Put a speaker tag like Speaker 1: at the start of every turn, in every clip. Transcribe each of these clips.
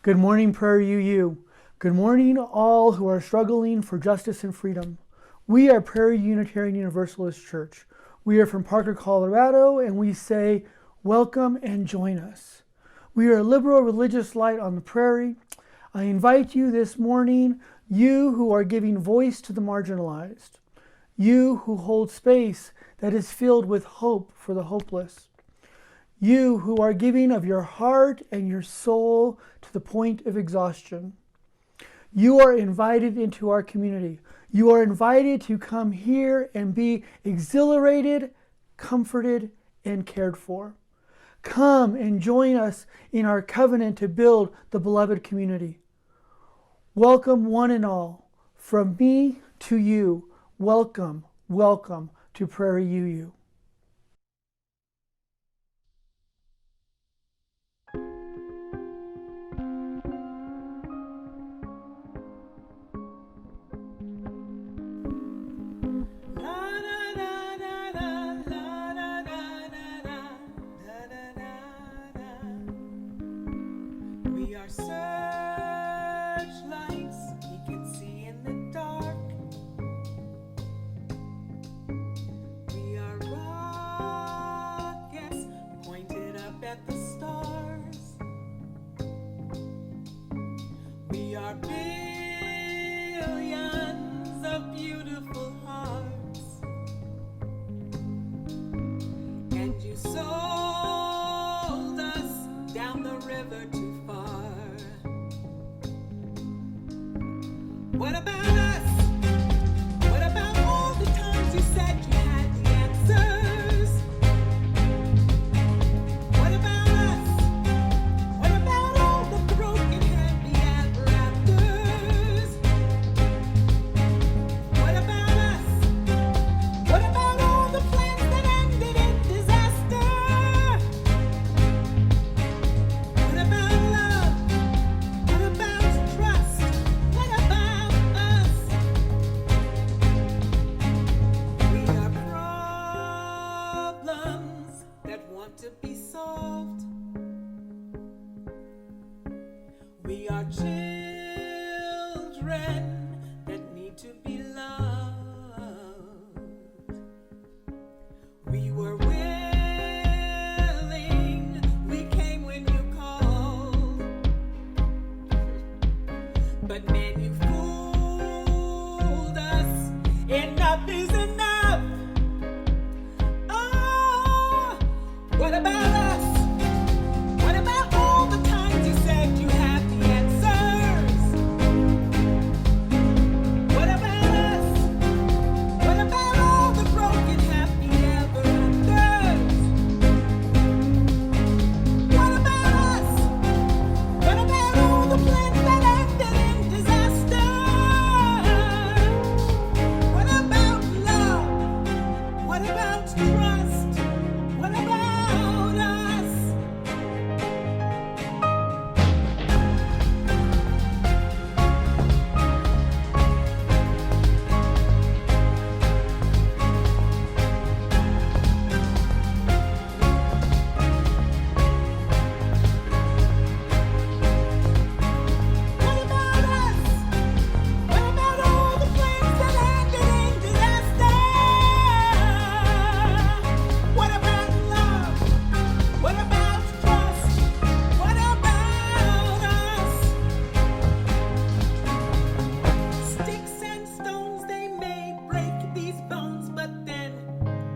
Speaker 1: Good morning, Prairie UU. Good morning, all who are struggling for justice and freedom. We are Prairie Unitarian Universalist Church. We are from Parker, Colorado, and we say, welcome and join us. We are a liberal religious light on the prairie. I invite you this morning, you who are giving voice to the marginalized, you who hold space that is filled with hope for the hopeless, you who are giving of your heart and your soul to the point of exhaustion. You are invited into our community. You are invited to come here and be exhilarated, comforted, and cared for. Come and join us in our covenant to build the beloved community. Welcome one and all. From me to you, welcome, welcome to Prairie UU.
Speaker 2: We are searchlights we can see in the dark. We are rockets pointed up at the stars. We are billions of beautiful hearts. And you sold us down the river too far. want to be solved. We are children that need to be loved. We were willing, we came when you called. But man, you fooled us. Enough is enough. Oh, what about us? What about all the times you said you had the answers? What about us? What about all the broken happy ever afters? What about us? What about all the plans that ended in disaster? What about love? What about trust? What about us? What about us? What about all the plans that ended in disaster? What about love? What about trust? What about us? Sticks and stones, they may break these bones, but then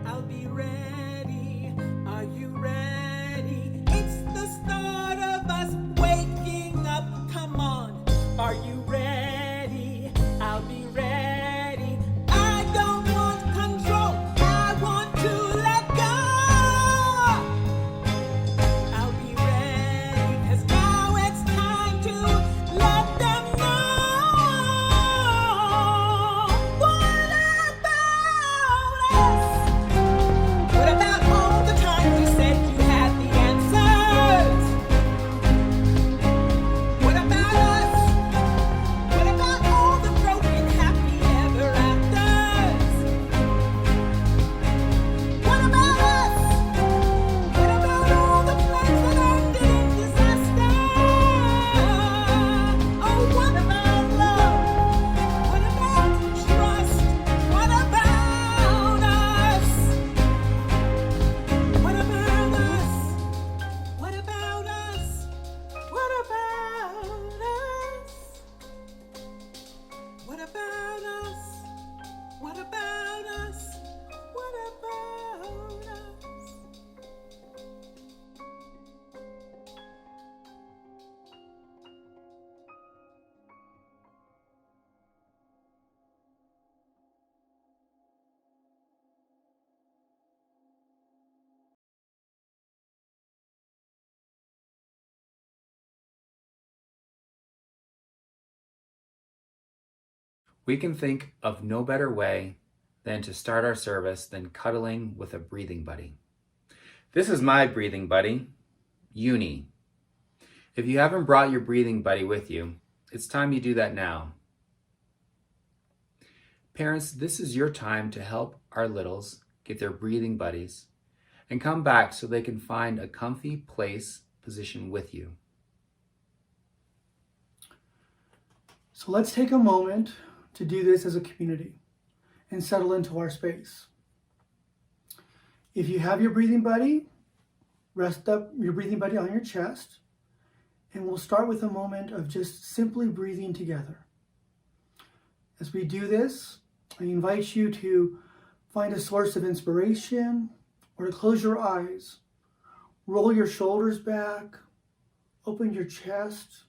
Speaker 2: I'll be ready. Are you ready? It's the start of us waking up. Come on, are you ready? I'll be ready. I don't want control. I want to let go. I'll be ready, 'cause now it's time to let them know. What about us? What about all the times you said you had the answers? What about us? What about all the broken happy ever afters? What about us? What about all the plans that ended in disaster? Oh, what about love? What about trust? What about us? What about us? What about us? What about us? What about us? What about us? What about us?
Speaker 3: We can think of no better way than to start our service than cuddling with a breathing buddy. This is my breathing buddy, Uni. If you haven't brought your breathing buddy with you, it's time you do that now. Parents, this is your time to help our littles get their breathing buddies and come back so they can find a comfy place position with you.
Speaker 1: So let's take a moment to do this as a community and settle into our space. If you have your breathing buddy, rest up your breathing buddy on your chest, and we'll start with a moment of just simply breathing together. As we do this, I invite you to find a source of inspiration or to close your eyes, roll your shoulders back, open your chest,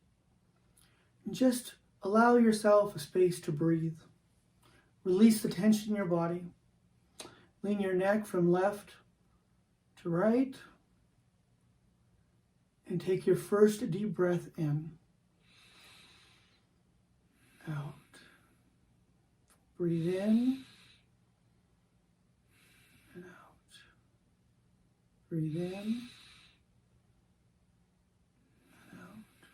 Speaker 1: and just allow yourself a space to breathe. Release the tension in your body. Lean your neck from left to right. And take your first deep breath in. Out. Breathe in. And out. Breathe in. And out.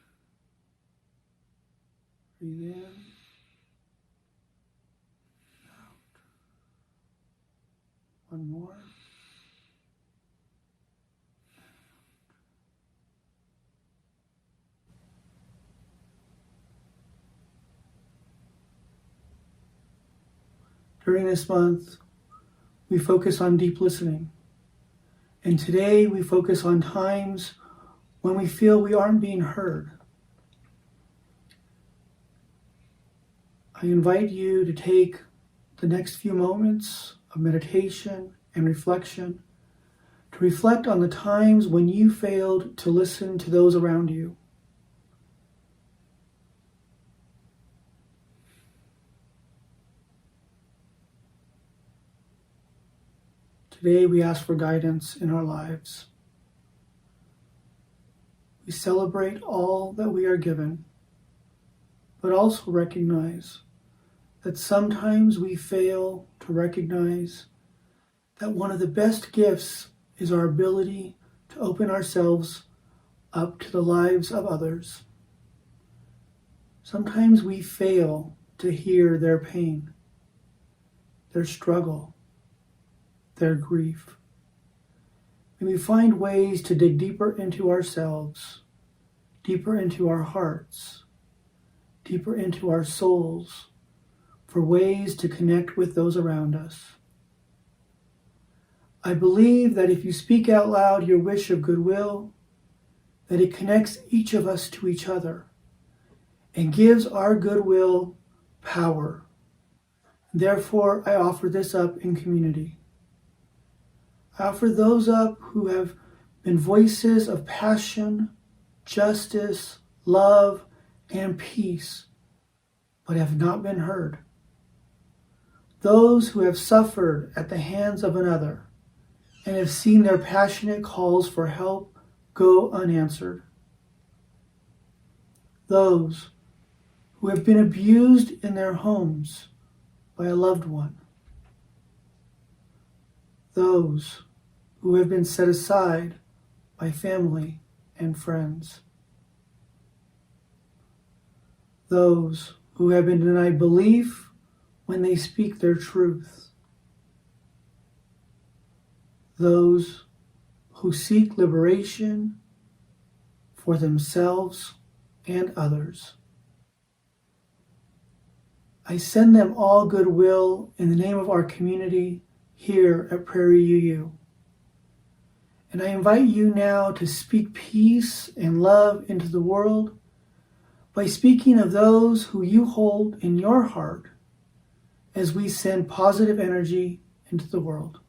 Speaker 1: Breathe in. One more. During this month, we focus on deep listening. And today we focus on times when we feel we aren't being heard. I invite you to take the next few moments of meditation and reflection to reflect on the times when you failed to listen to those around you. Today we ask for guidance in our lives. We celebrate all that we are given, but also recognize that sometimes we fail to recognize that one of the best gifts is our ability to open ourselves up to the lives of others. Sometimes we fail to hear their pain, their struggle, their grief. And we find ways to dig deeper into ourselves, deeper into our hearts, deeper into our souls, for ways to connect with those around us. I believe that if you speak out loud your wish of goodwill, that it connects each of us to each other and gives our goodwill power. Therefore, I offer this up in community. I offer those up who have been voices of passion, justice, love, and peace, but have not been heard. Those who have suffered at the hands of another and have seen their passionate calls for help go unanswered. Those who have been abused in their homes by a loved one. Those who have been set aside by family and friends. Those who have been denied belief when they speak their truth. Those who seek liberation for themselves and others. I send them all goodwill in the name of our community here at Prairie UU. And I invite you now to speak peace and love into the world by speaking of those who you hold in your heart as we send positive energy into the world.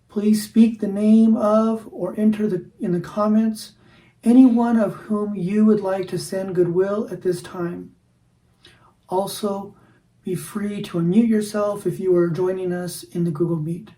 Speaker 1: Please speak the name of or enter in the comments anyone of whom you would like to send goodwill at this time. Also, be free to unmute yourself if you are joining us in the Google Meet.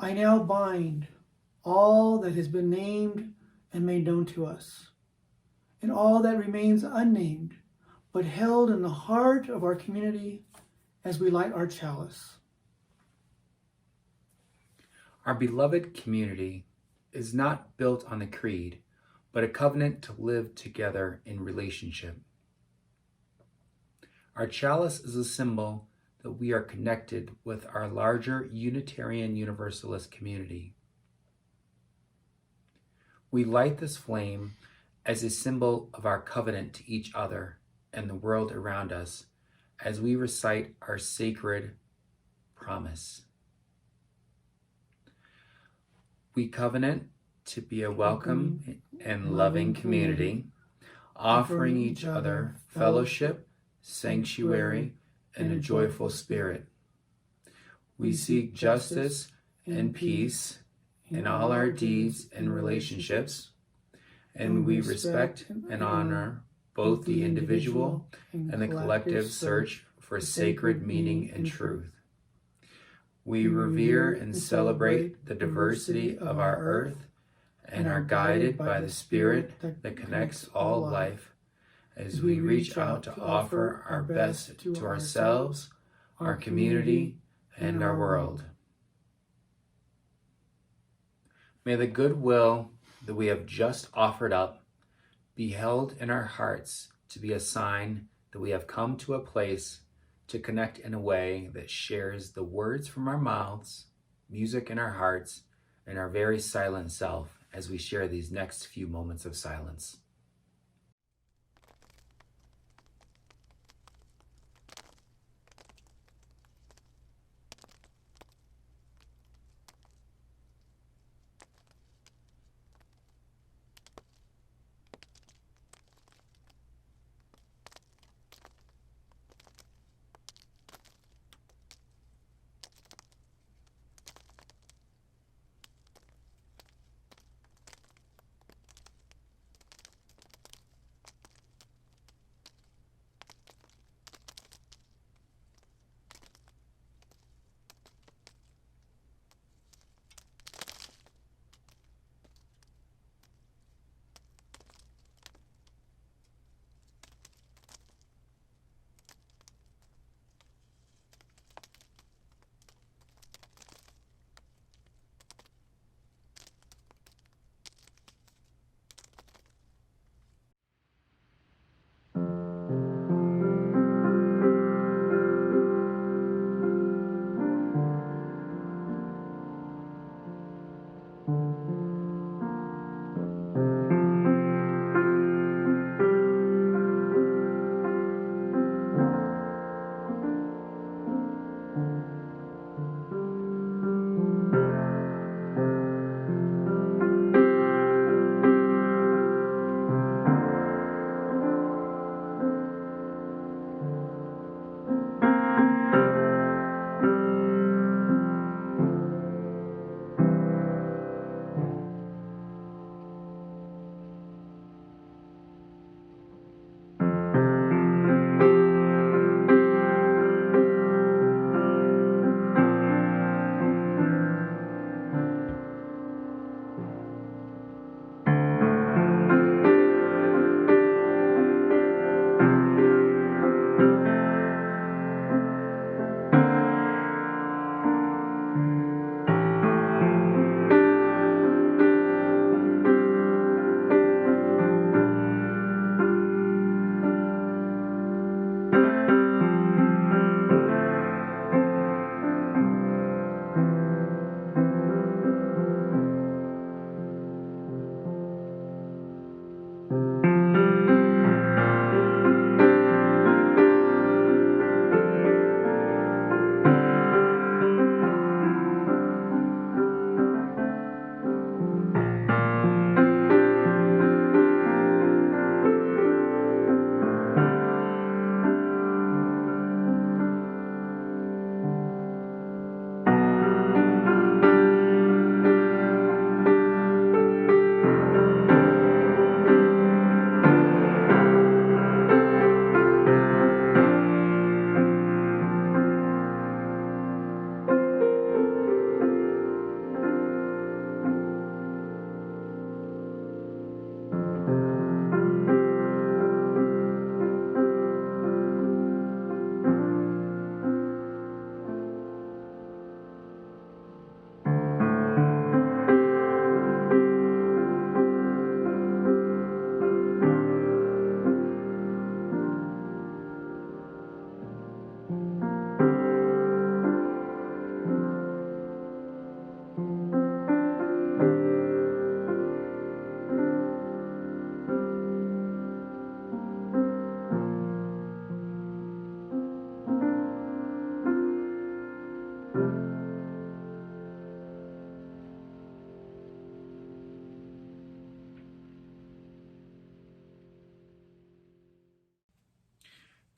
Speaker 1: I now bind all that has been named and made known to us, and all that remains unnamed, but held in the heart of our community as we light our chalice.
Speaker 3: Our beloved community is not built on a creed, but a covenant to live together in relationship. Our chalice is a symbol that we are connected with our larger Unitarian Universalist community. We light this flame as a symbol of our covenant to each other and the world around us as we recite our sacred promise. We covenant to be a welcome and loving community, offering each other fellowship, sanctuary, and a joyful spirit. We seek justice and peace in all our deeds and relationships, and we respect and honor both the individual and the collective search for sacred meaning and truth. We revere and celebrate the diversity of our earth and are guided by the spirit that connects all life as we reach out to offer our best to ourselves, our community, and our world. May the goodwill that we have just offered up be held in our hearts to be a sign that we have come to a place to connect in a way that shares the words from our mouths, music in our hearts, and our very silent self as we share these next few moments of silence.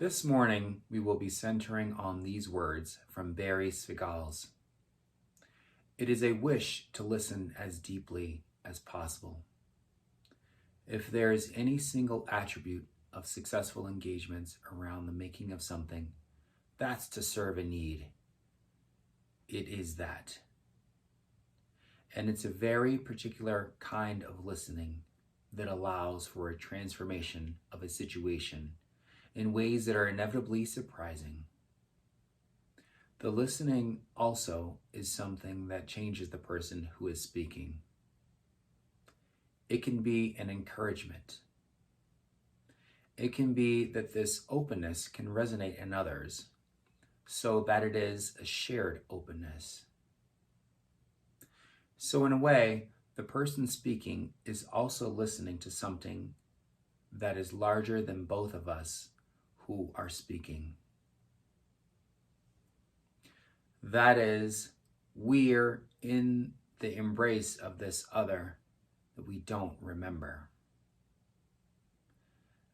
Speaker 3: This morning, we will be centering on these words from Barry Svigals. It is a wish to listen as deeply as possible. If there is any single attribute of successful engagements around the making of something, that's to serve a need. It is that. And it's a very particular kind of listening that allows for a transformation of a situation in ways that are inevitably surprising. The listening also is something that changes the person who is speaking. It can be an encouragement. It can be that this openness can resonate in others so that it is a shared openness. So in a way, the person speaking is also listening to something that is larger than both of us who are speaking. That is, we're in the embrace of this other that we don't remember.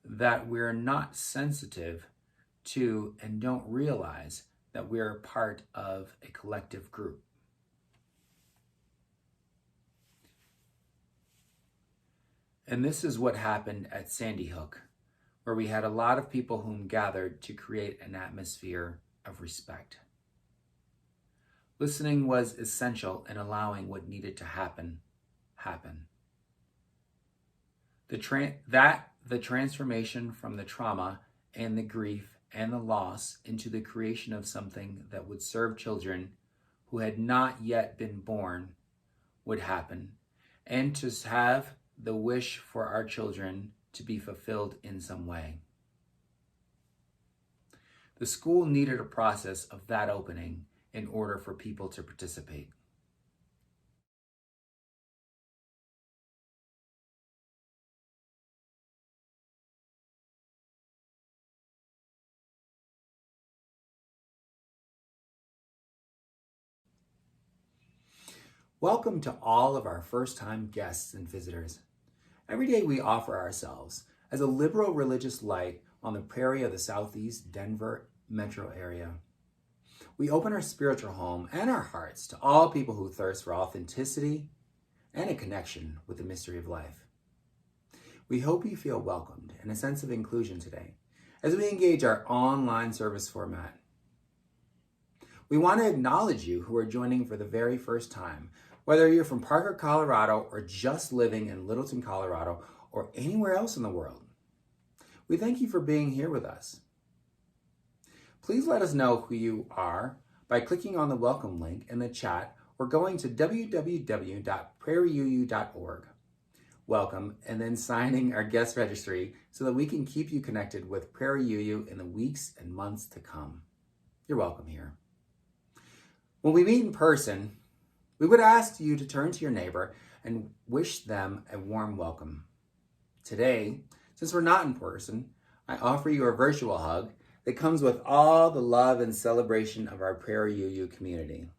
Speaker 3: That we're not sensitive to and don't realize that we're part of a collective group. And this is what happened at Sandy Hook, where we had a lot of people whom gathered to create an atmosphere of respect. Listening was essential in allowing what needed to happen. The transformation from the trauma and the grief and the loss into the creation of something that would serve children who had not yet been born would happen, and to have the wish for our children to be fulfilled in some way. The school needed a process of that opening in order for people to participate. Welcome to all of our first-time guests and visitors. Every day we offer ourselves as a liberal religious light on the prairie of the Southeast Denver metro area. We open our spiritual home and our hearts to all people who thirst for authenticity and a connection with the mystery of life. We hope you feel welcomed and a sense of inclusion today as we engage our online service format. We want to acknowledge you who are joining for the very first time, whether you're from Parker, Colorado, or just living in Littleton, Colorado, or anywhere else in the world. We thank you for being here with us. Please let us know who you are by clicking on the welcome link in the chat or going to www.prairieuU.org. Welcome, and then signing our guest registry so that we can keep you connected with Prairie UU in the weeks and months to come. You're welcome here. When we meet in person, we would ask you to turn to your neighbor and wish them a warm welcome. Today, since we're not in person, I offer you a virtual hug that comes with all the love and celebration of our Prairie UU community.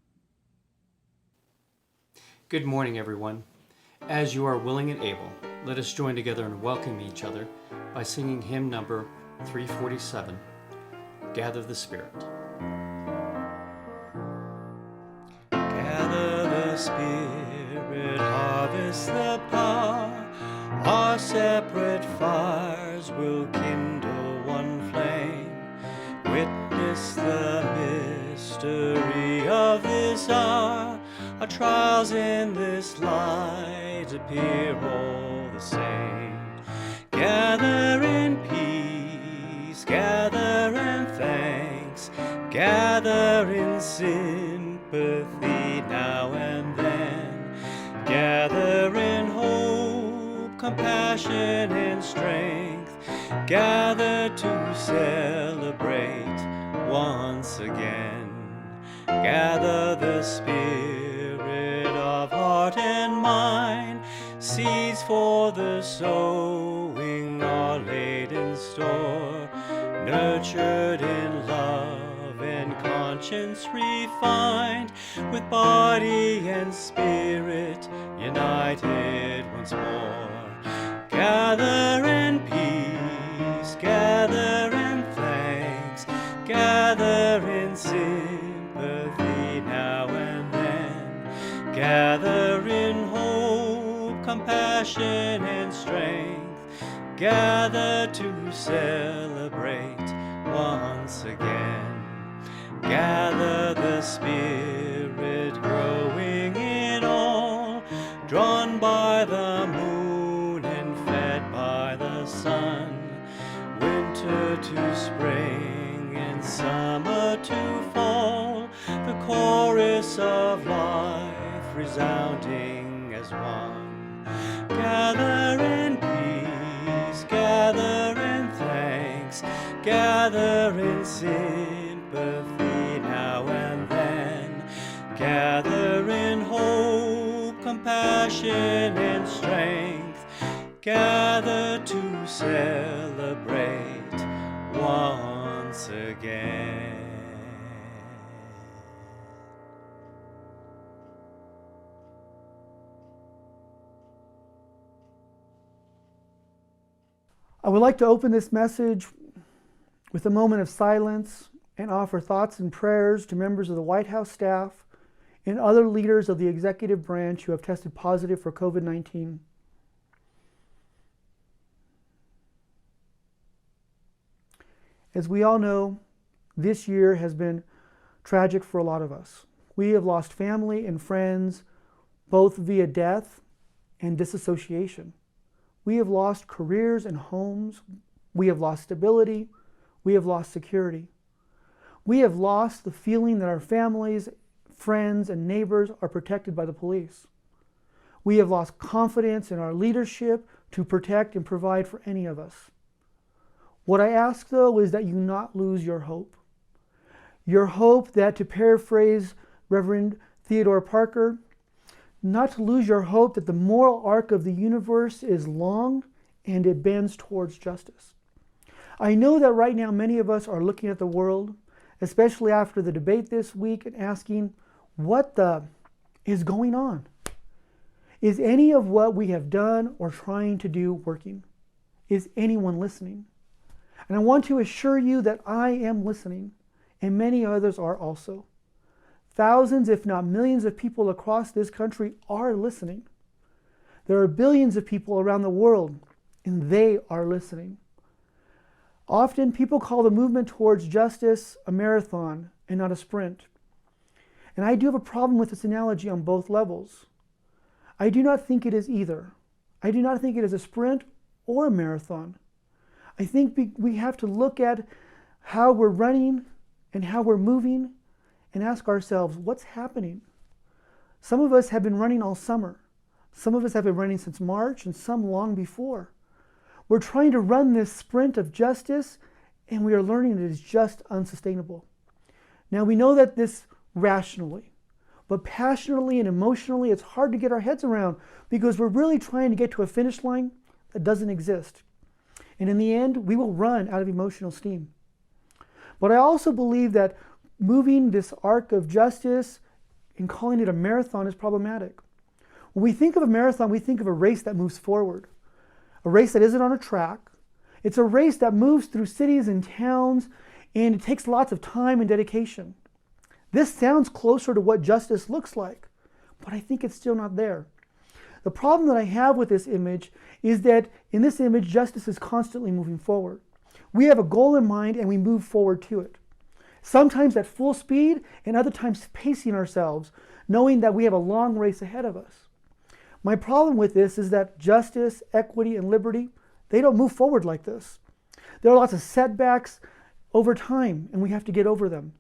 Speaker 4: Good morning, everyone. As you are willing and able, let us join together and welcome each other by singing hymn number 347, Gather the Spirit.
Speaker 5: Gather the Spirit, harvest the power, our separate fires will kindle one flame. Witness the mystery of this hour, our trials in this light appear all the same. Gather in peace, gather in thanks, gather in sympathy now and then, gather in hope, compassion and strength, gather to celebrate once again. Gather the spirit of heart and mind, seeds for the sowing are laid in store, nurtured in love and conscience refined, with body and spirit united once more. Gather in peace, gather in thanks, sympathy now and then. Gather in hope, compassion, and strength. Gather to celebrate once again. Gather the Spirit growing in all, drawn by the moon and fed by the sun. Winter to spring and summer to fall, the chorus of life resounding as one. Gather in peace, gather in thanks, gather in sympathy now and then. Gather in hope, compassion, and strength. Gather to celebrate once again.
Speaker 1: I would like to open this message with a moment of silence and offer thoughts and prayers to members of the White House staff and other leaders of the executive branch who have tested positive for COVID-19. As we all know, this year has been tragic for a lot of us. We have lost family and friends, both via death and disassociation. We have lost careers and homes. We have lost stability. We have lost security. We have lost the feeling that our families, friends, and neighbors are protected by the police. We have lost confidence in our leadership to protect and provide for any of us. What I ask, though, is that you not lose your hope. Your hope that, to paraphrase Reverend Theodore Parker, not to lose your hope that the moral arc of the universe is long and it bends towards justice. I know that right now many of us are looking at the world, especially after the debate this week, and asking, what the is going on? Is any of what we have done or trying to do working? Is anyone listening? And I want to assure you that I am listening, and many others are also. Thousands, if not millions of people across this country are listening. There are billions of people around the world, and they are listening. Often people call the movement towards justice a marathon and not a sprint. And I do have a problem with this analogy on both levels. I do not think it is either. I do not think it is a sprint or a marathon. I think we have to look at how we're running and how we're moving and ask ourselves, what's happening? Some of us have been running all summer. Some of us have been running since March and some long before. We're trying to run this sprint of justice and we are learning that it is just unsustainable. Now we know that this rationally, but passionately and emotionally it's hard to get our heads around because we're really trying to get to a finish line that doesn't exist. And in the end, we will run out of emotional steam. But I also believe that moving this arc of justice and calling it a marathon is problematic. When we think of a marathon, we think of a race that moves forward. A race that isn't on a track. It's a race that moves through cities and towns, and it takes lots of time and dedication. This sounds closer to what justice looks like, but I think it's still not there. The problem that I have with this image is that in this image, justice is constantly moving forward. We have a goal in mind and we move forward to it. Sometimes at full speed and other times pacing ourselves, knowing that we have a long race ahead of us. My problem with this is that justice, equity, and liberty, they don't move forward like this. There are lots of setbacks over time and we have to get over them.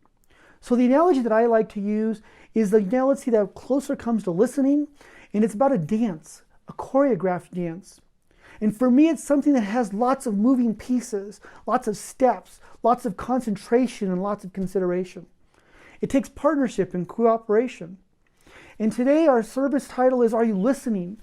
Speaker 1: So the analogy that I like to use is the analogy that closer comes to listening, and it's about a dance, a choreographed dance. And for me, it's something that has lots of moving pieces, lots of steps, lots of concentration, and lots of consideration. It takes partnership and cooperation. And today our service title is, Are You Listening?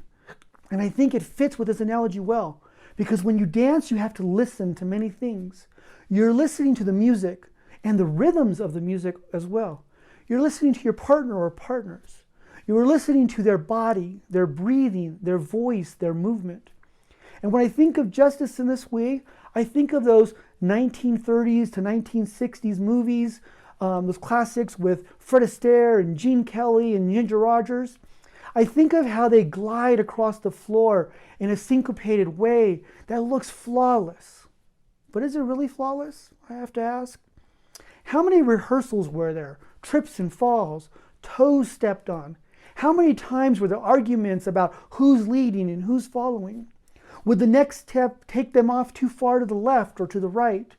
Speaker 1: And I think it fits with this analogy well, because when you dance, you have to listen to many things. You're listening to the music and the rhythms of the music as well. You're listening to your partner or partners. You're listening to their body, their breathing, their voice, their movement. And when I think of justice in this way, I think of those 1930s to 1960s movies those classics with Fred Astaire and Gene Kelly and Ginger Rogers, I think of how they glide across the floor in a syncopated way that looks flawless. But is it really flawless, I have to ask? How many rehearsals were there? Trips and falls, toes stepped on. How many times were there arguments about who's leading and who's following? Would the next step take them off too far to the left or to the right?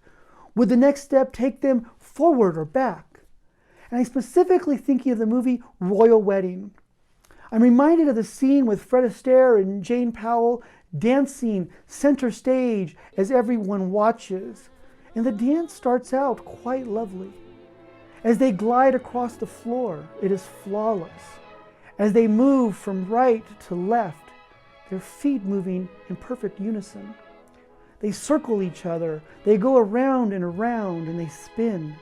Speaker 1: Would the next step take them forward or back? And I'm specifically thinking of the movie Royal Wedding. I'm reminded of the scene with Fred Astaire and Jane Powell dancing center stage as everyone watches. And the dance starts out quite lovely. As they glide across the floor, it is flawless. As they move from right to left, their feet moving in perfect unison. They circle each other, they go around and around, and they spin.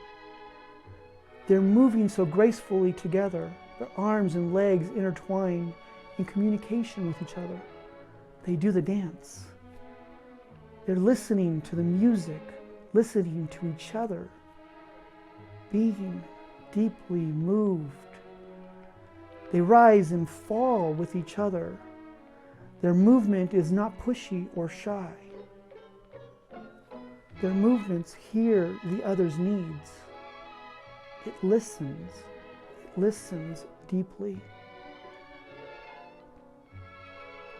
Speaker 1: They're moving so gracefully together, their arms and legs intertwined in communication with each other. They do the dance. They're listening to the music, listening to each other, being deeply moved. They rise and fall with each other. Their movement is not pushy or shy. Their movements hear the other's needs. It listens deeply.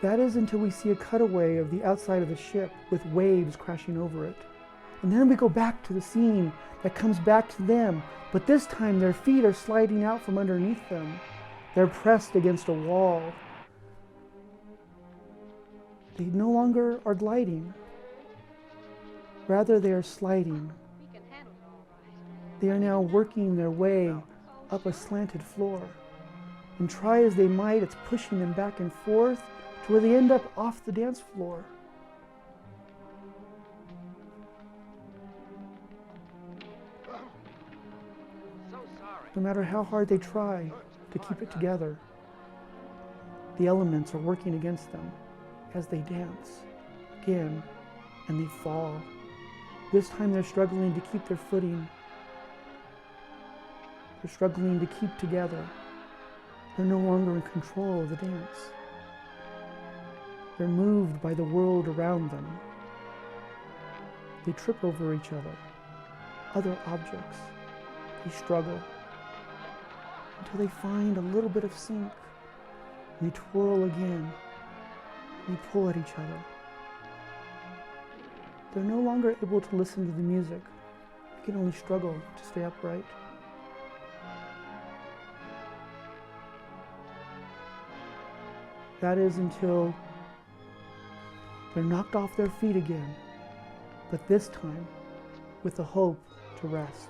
Speaker 1: That is until we see a cutaway of the outside of the ship with waves crashing over it. And then we go back to the scene that comes back to them, but this time their feet are sliding out from underneath them. They're pressed against a wall. They no longer are gliding. Rather, they are sliding. They are now working their way up a slanted floor. And try as they might, it's pushing them back and forth to where they end up off the dance floor. No matter how hard they try to keep it together, the elements are working against them as they dance again, and they fall. This time they're struggling to keep their footing. They're struggling to keep together. They're no longer in control of the dance. They're moved by the world around them. They trip over each other objects. They struggle until they find a little bit of sync. They twirl again. They pull at each other. They're no longer able to listen to the music. They can only struggle to stay upright. That is until they're knocked off their feet again, but this time with the hope to rest.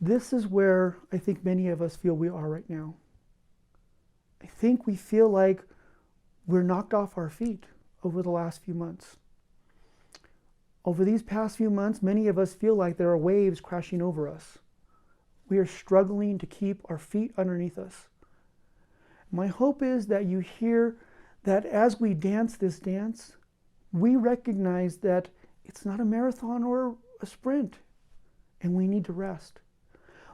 Speaker 1: This is where I think many of us feel we are right now. I think we feel like we're knocked off our feet over the last few months. Over these past few months, many of us feel like there are waves crashing over us. We are struggling to keep our feet underneath us. My hope is that you hear that as we dance this dance, we recognize that it's not a marathon or a sprint, and we need to rest.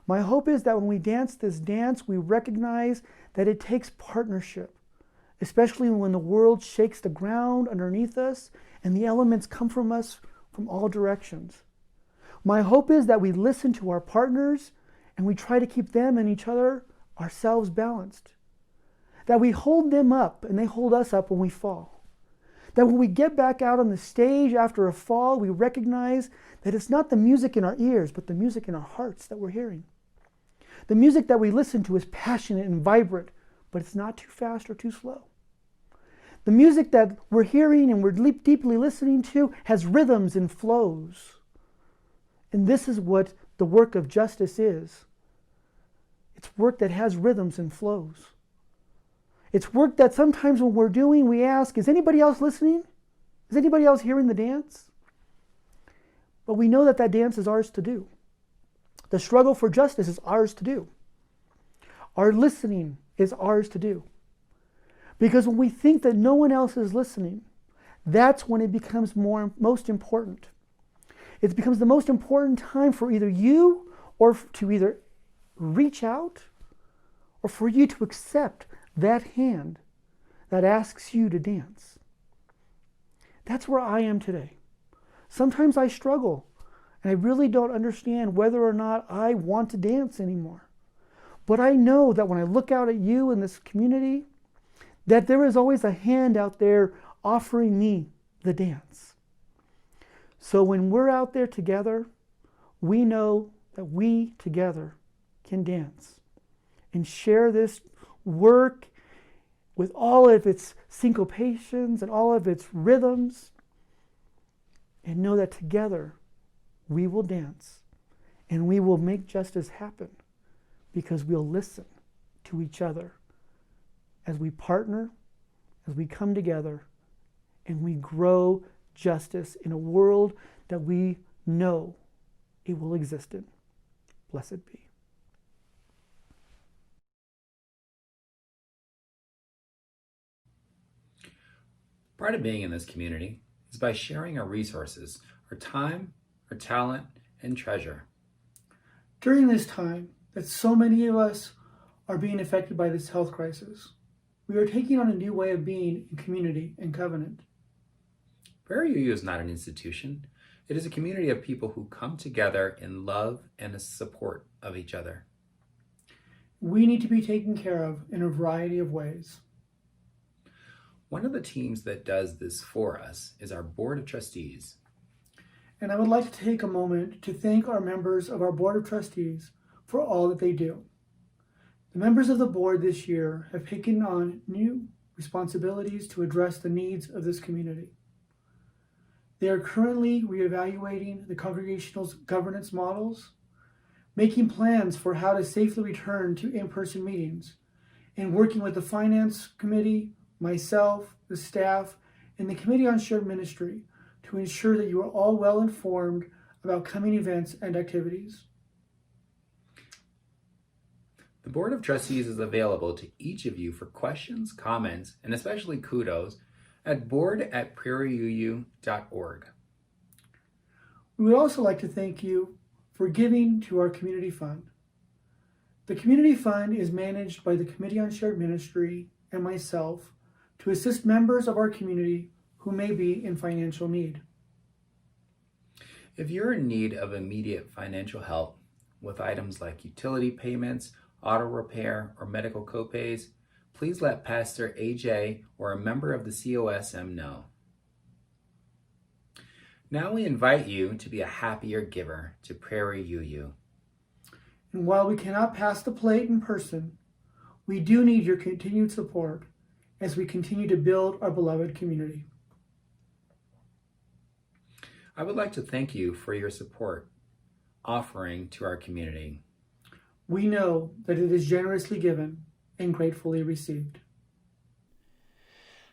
Speaker 1: My hope is that when we dance this dance, we recognize that it takes partnership, especially when the world shakes the ground underneath us and the elements come from us from all directions. My hope is that we listen to our partners and we try to keep them and each other, ourselves, balanced. That we hold them up and they hold us up when we fall. That when we get back out on the stage after a fall, we recognize that it's not the music in our ears, but the music in our hearts that we're hearing. The music that we listen to is passionate and vibrant, but it's not too fast or too slow. The music that we're hearing and we're deeply listening to has rhythms and flows. And this is what the work of justice is. It's work that has rhythms and flows. It's work that sometimes when we're doing, we ask, is anybody else listening? Is anybody else hearing the dance? But we know that that dance is ours to do. The struggle for justice is ours to do. Our listening is ours to do. Because when we think that no one else is listening, that's when it becomes most important. It becomes the most important time for either you or to either reach out or for you to accept that hand that asks you to dance. That's where I am today. Sometimes I struggle and I really don't understand whether or not I want to dance anymore. But I know that when I look out at you in this community, that there is always a hand out there offering me the dance. So when we're out there together, we know that we together can dance and share this work with all of its syncopations and all of its rhythms, and know that together we will dance and we will make justice happen because we'll listen to each other as we partner, as we come together, and we grow justice in a world that we know it will exist in. Blessed be.
Speaker 3: Part of being in this community is by sharing our resources, our time, our talent, and treasure.
Speaker 1: During this time that so many of us are being affected by this health crisis, we are taking on a new way of being in community and covenant.
Speaker 3: Prairie UU is not an institution. It is a community of people who come together in love and the support of each other.
Speaker 1: We need to be taken care of in a variety of ways.
Speaker 3: One of the teams that does this for us is our Board of Trustees.
Speaker 1: And I would like to take a moment to thank our members of our Board of Trustees for all that they do. The members of the board this year have taken on new responsibilities to address the needs of this community. They are currently reevaluating the congregational governance models, making plans for how to safely return to in-person meetings, and working with the Finance Committee, myself, the staff, and the Committee on Shared Ministry to ensure that you are all well informed about coming events and activities.
Speaker 3: The Board of Trustees is available to each of you for questions, comments, and especially kudos at board@prairieu.org.
Speaker 1: We would also like to thank you for giving to our community fund. The community fund is managed by the Committee on Shared Ministry and myself to assist members of our community who may be in financial need.
Speaker 3: If you're in need of immediate financial help with items like utility payments, auto repair, or medical copays, please let Pastor AJ or a member of the COSM know. Now we invite you to be a happier giver to Prairie UU.
Speaker 1: And while we cannot pass the plate in person, we do need your continued support as we continue to build our beloved community.
Speaker 3: I would like to thank you for your support offering to our community.
Speaker 1: We know that it is generously given and gratefully received.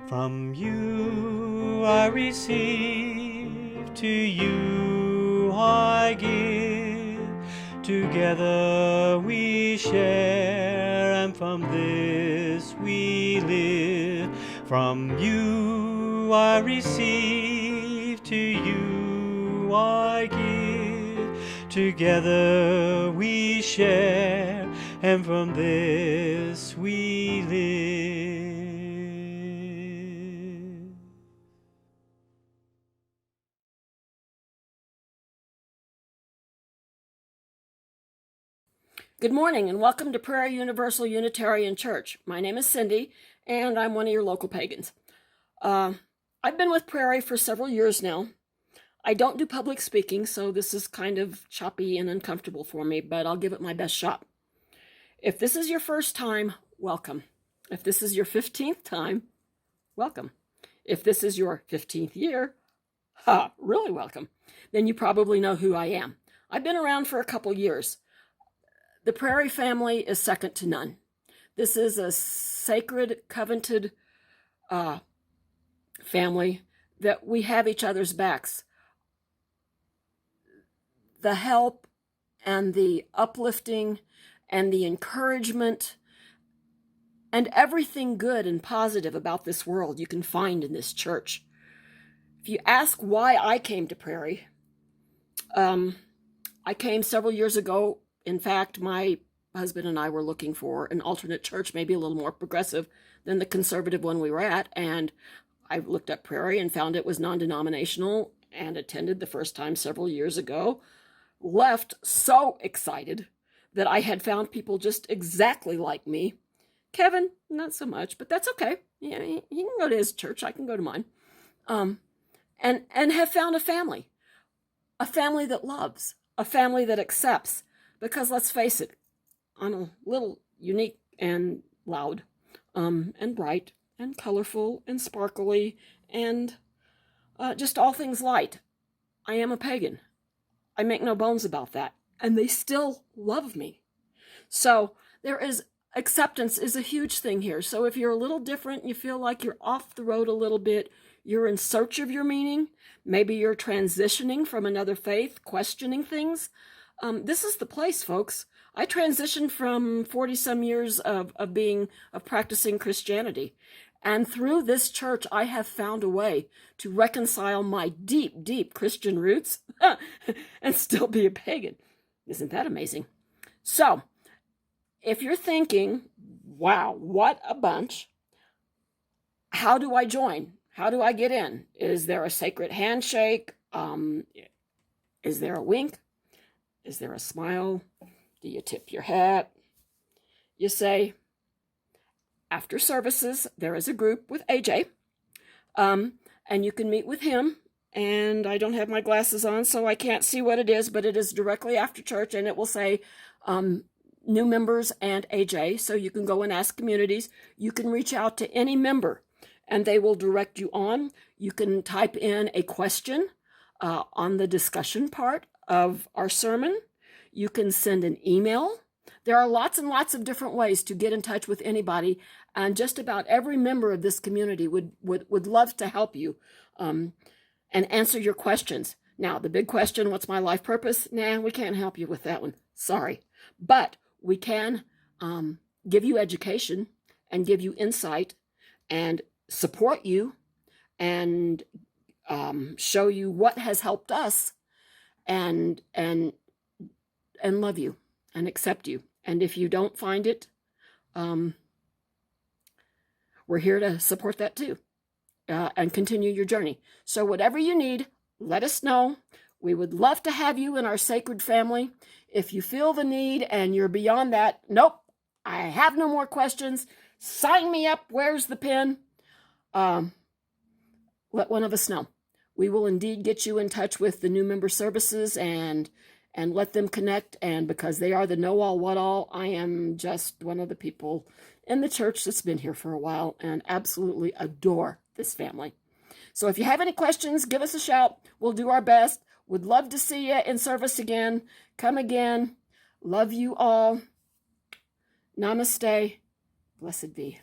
Speaker 5: From you I receive, to you I give. Together we share, and from this we live. From you I receive, to you I give. Together we share, and from this we live.
Speaker 6: Good morning and welcome to Prairie Universal Unitarian Church. My name is Cindy and I'm one of your local pagans. I've been with Prairie for several years now. I don't do public speaking, so this is kind of choppy and uncomfortable for me, but I'll give it my best shot. If this is your first time, welcome. If this is your 15th time, welcome. If this is your 15th year, really welcome. Then you probably know who I am. I've been around for a couple years. The Prairie family is second to none. This is a sacred, covenanted family that we have each other's backs. The help and the uplifting and the encouragement and everything good and positive about this world you can find in this church. If you ask why I came to Prairie, I came several years ago. In fact, my husband and I were looking for an alternate church, maybe a little more progressive than the conservative one we were at. And I looked up Prairie and found it was non-denominational and attended the first time several years ago. Left so excited that I had found people just exactly like me. Kevin, not so much, but that's okay. Yeah, he can go to his church. I can go to mine. And have found a family that loves, a family that accepts. Because let's face it, I'm a little unique and loud, and bright and colorful and sparkly and just all things light. I am a pagan. I make no bones about that. And they still love me. So acceptance is a huge thing here. So if you're a little different, you feel like you're off the road a little bit, you're in search of your meaning, maybe you're transitioning from another faith, questioning things, this is the place, folks. I transitioned from 40-some years of practicing Christianity. And through this church, I have found a way to reconcile my deep, deep Christian roots and still be a pagan. Isn't that amazing? So, if you're thinking, wow, what a bunch, how do I join? How do I get in? Is there a sacred handshake? Is there a wink? Is there a smile? Do you tip your hat? You say, after services, there is a group with AJ, and you can meet with him. And I don't have my glasses on, so I can't see what it is, but it is directly after church, and it will say new members and AJ. So you can go and ask communities. You can reach out to any member, and they will direct you on. You can type in a question on the discussion part of our sermon. You can send an email. There are lots and lots of different ways to get in touch with anybody, and just about every member of this community would love to help you and answer your questions. Now, the big question, what's my life purpose? Nah, we can't help you with that one. Sorry. But we can give you education and give you insight and support you and show you what has helped us and love you and accept you. And if you don't find it, we're here to support that too and continue your journey. So whatever you need, let us know. We would love to have you in our sacred family. If you feel the need and you're beyond that, nope, I have no more questions, sign me up, where's the pin? Let one of us know. We will indeed get you in touch with the new member services and let them connect. And because they are the know-all, what-all, I am just one of the people in the church that's been here for a while and absolutely adore this family. So if you have any questions, give us a shout. We'll do our best. Would love to see you in service again. Come again. Love you all. Namaste. Blessed be.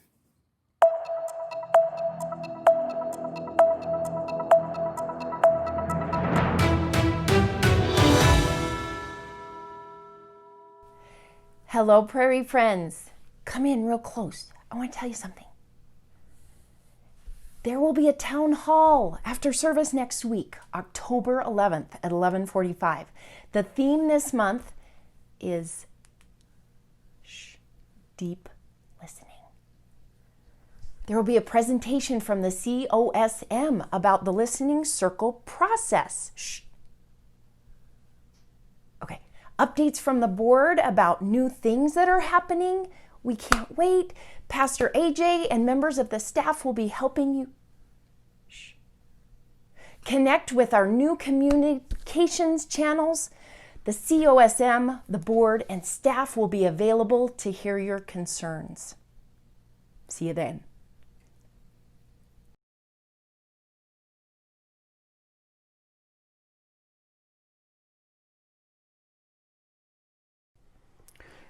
Speaker 7: Hello, Prairie friends. Come in real close. I want to tell you something. There will be a town hall after service next week, October 11th at 11:45. The theme this month is deep listening. There will be a presentation from the COSM about the listening circle process. Okay. Updates from the board about new things that are happening. We can't wait. Pastor AJ and members of the staff will be helping you connect with our new communications channels. The COSM, the board, and staff will be available to hear your concerns. See you then.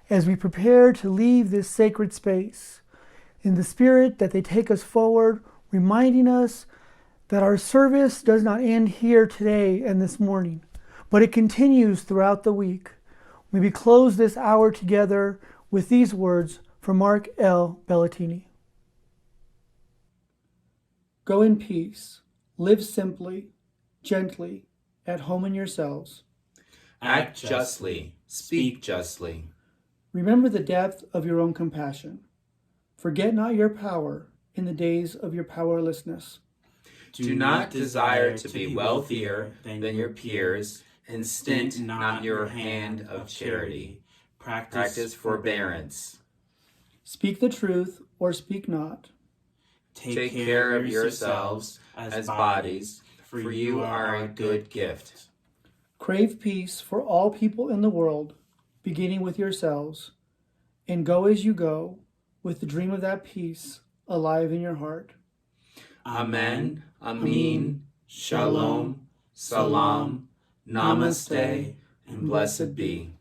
Speaker 1: As we prepare to leave this sacred space, in the spirit that they take us forward, reminding us that our service does not end here today and this morning, but it continues throughout the week. We close this hour together with these words from Mark L. Bellatini. Go in peace. Live simply, gently, at home in yourselves.
Speaker 3: Act justly, speak justly.
Speaker 1: Remember the depth of your own compassion. Forget not your power in the days of your powerlessness.
Speaker 3: Do not desire to be wealthier than your peers, and stint not your hand of charity. Practice forbearance.
Speaker 1: Speak the truth or speak not.
Speaker 3: Take care of yourselves as bodies, for you are a good gift.
Speaker 1: Crave peace for all people in the world, beginning with yourselves, and go as you go, with the dream of that peace alive in your heart.
Speaker 3: Amen, Amin, Shalom, Salam, Namaste, and blessed be.